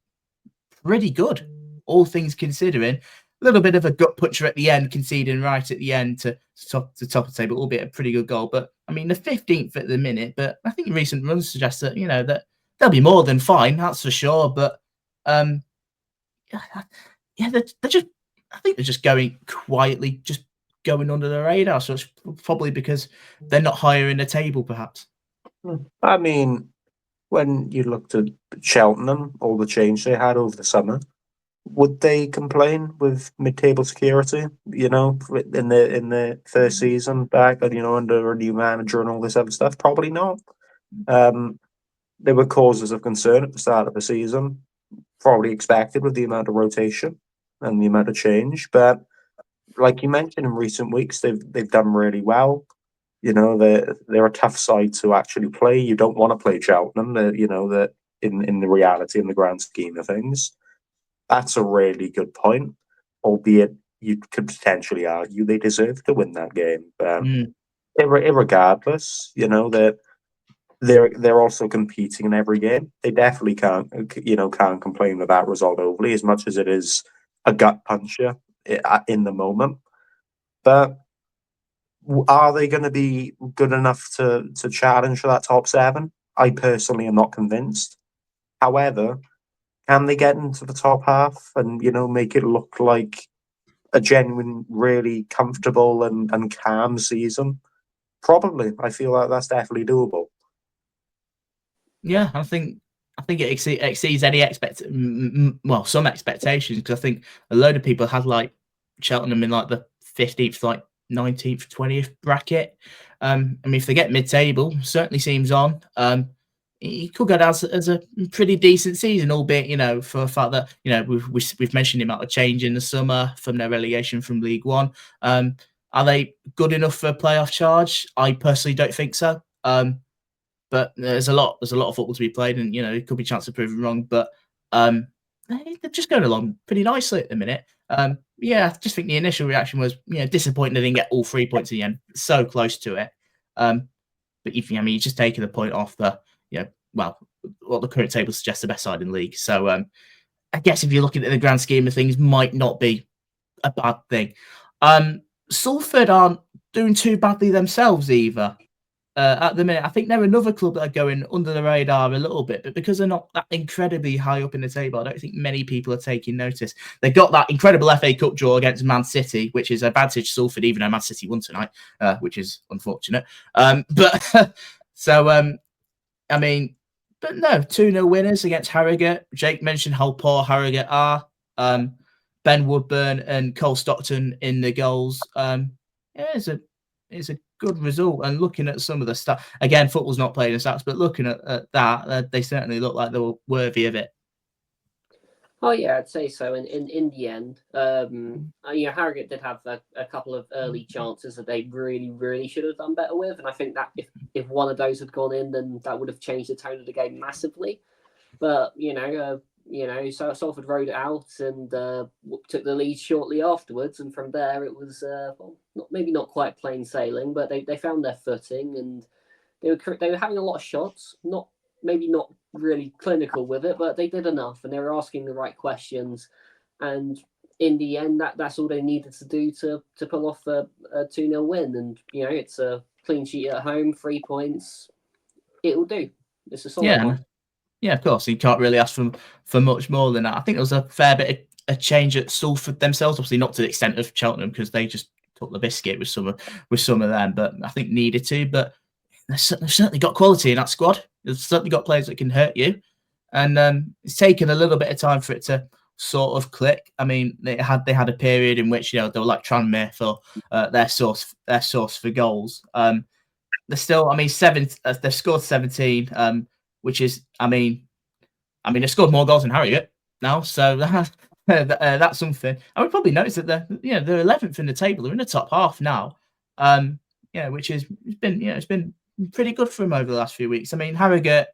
pretty good, all things considering. A little bit of a gut puncher at the end, conceding right at the end to top of the table, albeit a pretty good goal. But I mean, the 15th at the minute. But I think recent runs suggest that that they'll be more than fine, that's for sure. But yeah, they're just. I think they're just going quietly, just going under the radar. So it's probably because they're not higher in the table, perhaps. I mean, when you looked at Cheltenham, all the change they had over the summer, would they complain with mid-table security? In the first season back, under a new manager and all this other stuff, probably not. There were causes of concern at the start of the season, probably expected with the amount of rotation and the amount of change. But like you mentioned, in recent weeks, they've done really well. They're a tough side to actually play. You don't want to play Cheltenham. That in the reality, in the grand scheme of things. That's a really good point, albeit you could potentially argue they deserve to win that game. Irregardless, that they're also competing in every game. They definitely can't complain with that result overly, as much as it is a gut puncher in the moment. But are they going to be good enough to challenge for that top 7? I personally am not convinced. However, can they get into the top half and, make it look like a genuine, really comfortable and calm season? Probably. I feel like that's definitely doable. Yeah, I think it exceeds any some expectations, because I think a load of people had like Cheltenham in like the 15th, like 19th, 20th bracket. I mean, if they get mid-table, certainly seems on. He could go down as a pretty decent season, albeit, for the fact that, we've mentioned him out of change in the summer from their relegation from League One. Are they good enough for a playoff charge? I personally don't think so. But there's a lot of football to be played, and it could be a chance of proving wrong. But they're just going along pretty nicely at the minute. Yeah, I just think the initial reaction was disappointed they didn't get all 3 points in the end. So close to it. But you're just taking the point off the what the current table suggests the best side in the league. So I guess if you're looking at the grand scheme of things, might not be a bad thing. Salford aren't doing too badly themselves either. At the minute, I think they're another club that are going under the radar a little bit, but because they're not that incredibly high up in the table, I don't think many people are taking notice. They got that incredible FA Cup draw against Man City, which is advantage Salford, even though Man City won tonight, which is unfortunate. I mean, but no, 2-0 winners against Harrogate. Jake mentioned how poor Harrogate are. Ben Woodburn and Cole Stockton in the goals. It's a good result. And looking at some of the stuff, again, football's not playing as stats, but looking at that, they certainly look like they were worthy of it. Oh yeah, I'd say so. And in the end, Harrogate did have a couple of early chances that they really, really should have done better with. And I think that if one of those had gone in, then that would have changed the tone of the game massively. But so Salford rode it out and took the lead shortly afterwards. And from there, it was maybe not quite plain sailing, but they found their footing and they were having a lot of shots. Maybe not really clinical with it, but they did enough and they were asking the right questions. And in the end, that's all they needed to do to pull off a 2-0 win. And, it's a clean sheet at home, 3 points. It'll do. It's a solid one. Yeah, of course. You can't really ask for much more than that. I think there was a fair bit of a change at Salford themselves, obviously not to the extent of Cheltenham because they just took the biscuit with some of them, but I think needed to. But they've certainly got quality in that squad. They've certainly got players that can hurt you, and it's taken a little bit of time for it to sort of click. I mean, they had a period in which they were like Tranmere for their source for goals. They're still, I mean, they've scored 17, which is, I mean, they've scored more goals than Harrogate now, so that's something. I would probably notice that they're 11th in the table. They're in the top half now, which it's been pretty good for them over the last few weeks. I mean, Harrogate,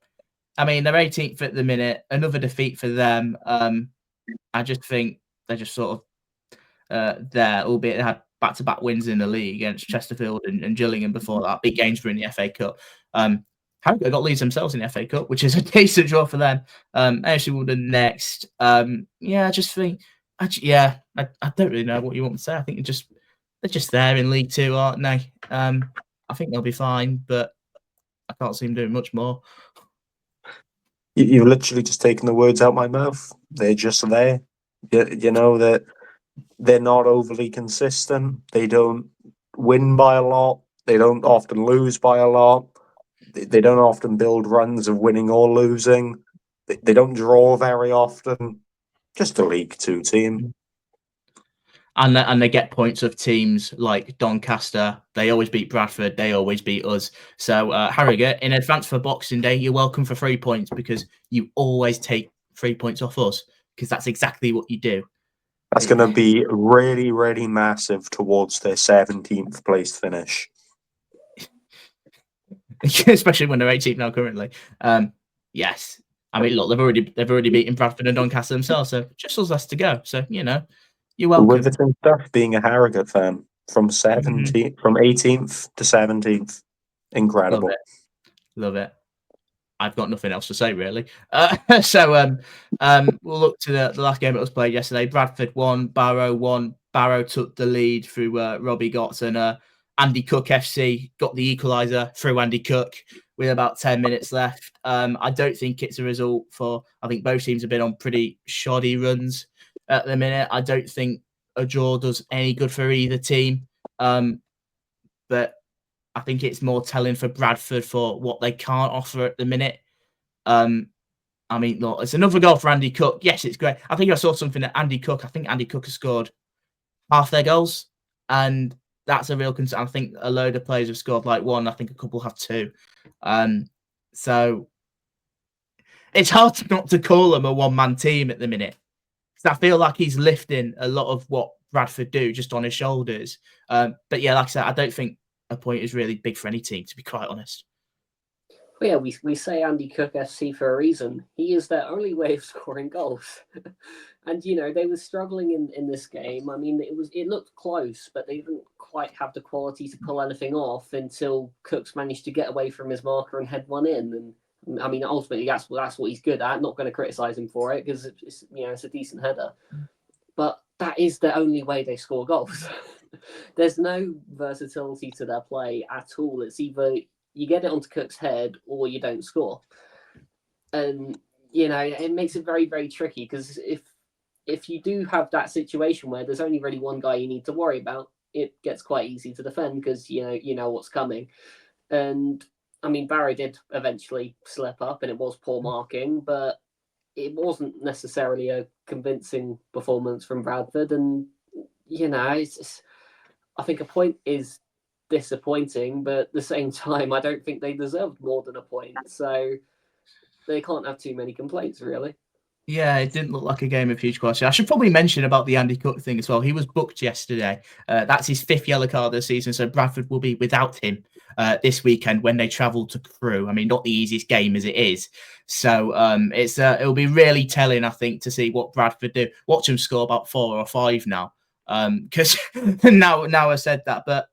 they're 18th at the minute. Another defeat for them. I just think they're just sort of there, albeit they had back-to-back wins in the league against Chesterfield and Gillingham before that. Big games in the FA Cup. Harrogate got leads themselves in the FA Cup, which is a decent draw for them. AFC Wimbledon next. I just think, I don't really know what you want to say. I think they're just there in League Two, aren't they? I think they'll be fine, but I can't see them doing much more. You've literally just taken the words out my mouth. They're just there. You know that they're not overly consistent. They don't win by a lot. They don't often lose by a lot. They don't often build runs of winning or losing. They don't draw very often. Just a League Two team. And they get points of teams like Doncaster. They always beat Bradford. They always beat us. So Harrogate, in advance for Boxing Day, you're welcome for 3 points because you always take 3 points off us because that's exactly what you do. That's going to be really, really massive towards their 17th place finish. Especially when they're 18th now currently. Yes. I mean, look, they've already beaten Bradford and Doncaster themselves, so just us less to go. So, you're welcome. Riveting stuff being a Harrogate fan from 18th to 17th. Incredible. Love it. I've got nothing else to say really. So we'll look to the last game that was played yesterday. Bradford won, Barrow won. Barrow took the lead through Robbie Gotts, and Andy Cook FC got the equaliser through Andy Cook with about 10 minutes left. I don't think it's a result for. I think both teams have been on pretty shoddy runs at the minute. I don't think a draw does any good for either team. But I think it's more telling for Bradford for what they can't offer at the minute. Look, it's another goal for Andy Cook. Yes, it's great. I think I saw something that Andy Cook has scored half their goals, and that's a real concern. I think a load of players have scored like one. I think a couple have two. So it's hard not to call him a one-man team at the minute. I feel like he's lifting a lot of what Bradford do just on his shoulders. But yeah, like I said, I don't think a point is really big for any team, to be quite honest. Well, yeah, we say Andy Cook FC for a reason. He is their only way of scoring goals. And, they were struggling in this game. I mean, it looked close, but they didn't quite have the quality to pull anything off until Cooks managed to get away from his marker and head one in. And, ultimately, that's what he's good at. Not going to criticise him for it because, it's a decent header. But that is the only way they score goals. There's no versatility to their play at all. It's either you get it onto Cook's head or you don't score. And, it makes it very, very tricky because if you do have that situation where there's only really one guy you need to worry about, it gets quite easy to defend because, you know what's coming. And, Barrow did eventually slip up and it was poor marking, but it wasn't necessarily a convincing performance from Bradford. And, I think a point is disappointing, but at the same time, I don't think they deserved more than a point. So they can't have too many complaints, really. Yeah, it didn't look like a game of huge quality. I should probably mention about the Andy Cook thing as well. He was booked yesterday. That's his 5th yellow card this season, so Bradford will be without him this weekend when they travel to Crewe. Not the easiest game as it is. So it'll be really telling, I think, to see what Bradford do. Watch them score about 4 or 5 now. Because now I said that, but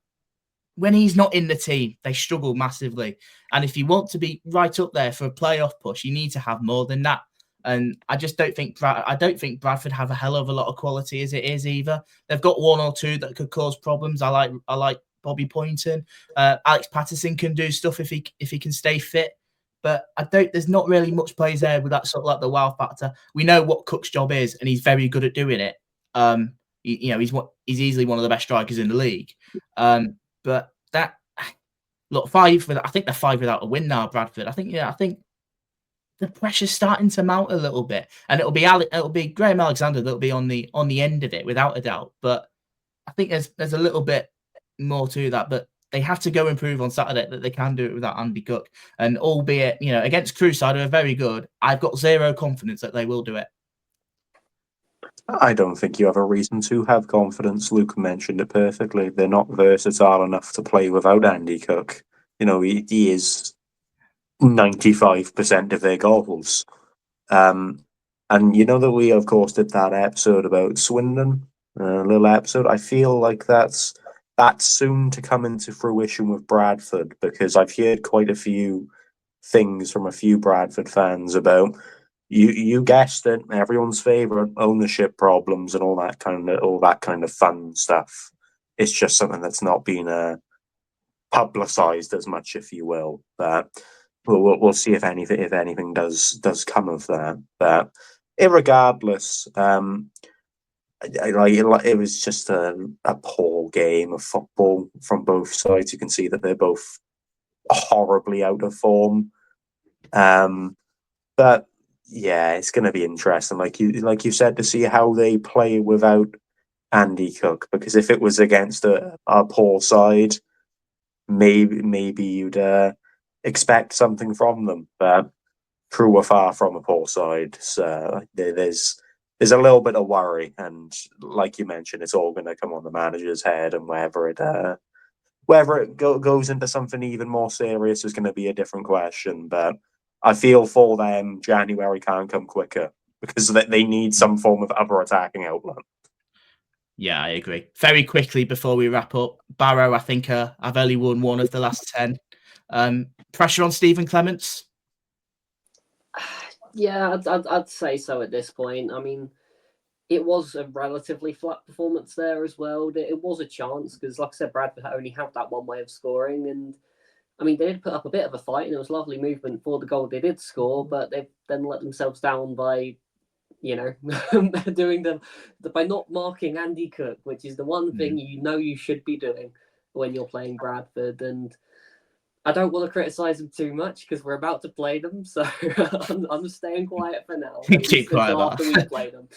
when he's not in the team, they struggle massively. And if you want to be right up there for a playoff push, you need to have more than that. And I just don't think Bradford have a hell of a lot of quality as it is either. They've got one or two that could cause problems. I like Bobby Poynton. Alex Patterson can do stuff if he can stay fit. But there's not really much plays there with that sort of like the wow factor. We know what Cook's job is, and he's very good at doing it. He's easily one of the best strikers in the league. But that look, I think they're 5 without a win now, Bradford. I think the pressure's starting to mount a little bit, and it'll be Graham Alexandra that'll be on the end of it without a doubt. But I think there's a little bit more to that, but they have to go improve on Saturday, that they can do it without Andy Cook. And albeit, against Crewe side, who are very good, I've got zero confidence that they will do it. I don't think you have a reason to have confidence. Luke mentioned it perfectly. They're not versatile enough to play without Andy Cook. He is 95% of their goals. And that we, of course, did that episode about Swindon, a little episode. I feel like that's soon to come into fruition with Bradford, because I've heard quite a few things from a few Bradford fans about, you guessed it, everyone's favourite, ownership problems and all that kind of fun stuff. It's just something that's not been publicised as much, if you will. But we'll see if anything does come of that. But irregardless, it was just a poor game of football from both sides. You can see that they're both horribly out of form. But yeah, it's going to be interesting, like you said, to see how they play without Andy Cook. Because if it was against a poor side, maybe you'd expect something from them. But Crewe were far from a poor side, so there's a little bit of worry. And like you mentioned, it's all going to come on the manager's head, and whether it goes into something even more serious is going to be a different question. But I feel for them, January can't come quicker, because they need some form of other attacking outlet. Yeah, I agree. Very quickly before we wrap up, Barrow, I think, I've only won 1 of the last 10. Pressure on Stephen Clements? Yeah, I'd say so at this point. I mean, it was a relatively flat performance there as well. It was a chance, because, like I said, Bradford only had that one way of scoring. And, I mean, they did put up a bit of a fight, and it was lovely movement for the goal they did score, but they then let themselves down by, doing by not marking Andy Cook, which is the one thing you should be doing when you're playing Bradford. And I don't want to criticise them too much, because we're about to play them, so I'm staying quiet for now. Keep quiet until after we play them.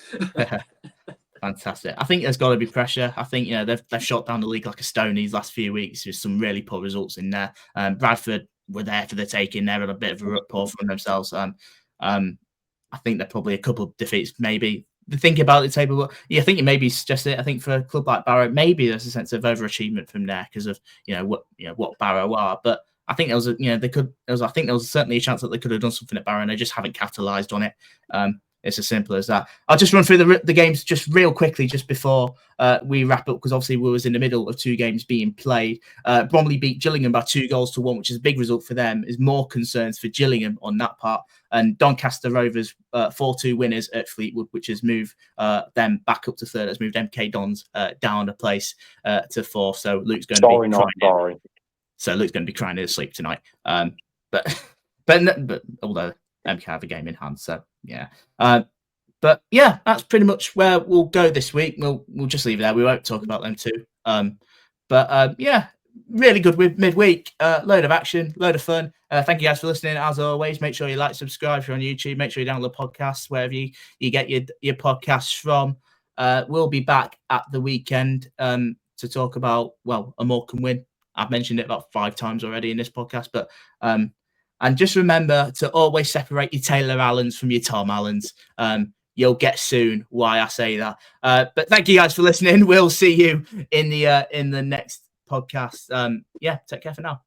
Fantastic. I think there's got to be pressure. I think they've shot down the league like a stone these last few weeks with some really poor results in there. Bradford were there for the taking. They're on a bit of a rut pour from themselves. I think they're probably a couple of defeats, maybe. The thinking about the table, but I think you maybe suggest it. I think for a club like Barrow, maybe there's a sense of overachievement from there because of what Barrow are. But I think there was certainly a chance that they could have done something at Barrow, and they just haven't capitalised on it. It's as simple as that. I'll just run through the games just real quickly, just before we wrap up, because obviously we was in the middle of 2 games being played. Bromley beat Gillingham by 2-1, which is a big result for them. Is more concerns for Gillingham on that part. And Doncaster Rovers 4-2 winners at Fleetwood, which has moved them back up to 3rd. It's moved MK Dons down a place to 4th. So Luke's going to be crying. So Luke's going to be crying in his sleep tonight. But although MK have a game in hand, so yeah. But yeah, that's pretty much where we'll go this week. We'll just leave it there. We won't talk about them too. But yeah, really good with midweek. Load of action, load of fun. Thank you guys for listening. As always, make sure you like, subscribe if you're on YouTube. Make sure you download podcasts wherever you get your podcasts from. We'll be back at the weekend to talk about, a Morecambe win. I've mentioned it about 5 times already in this podcast, but and just remember to always separate your Taylor Allens from your Tom Allens. You'll get soon why I say that. But thank you guys for listening. We'll see you in the next podcast. Take care for now.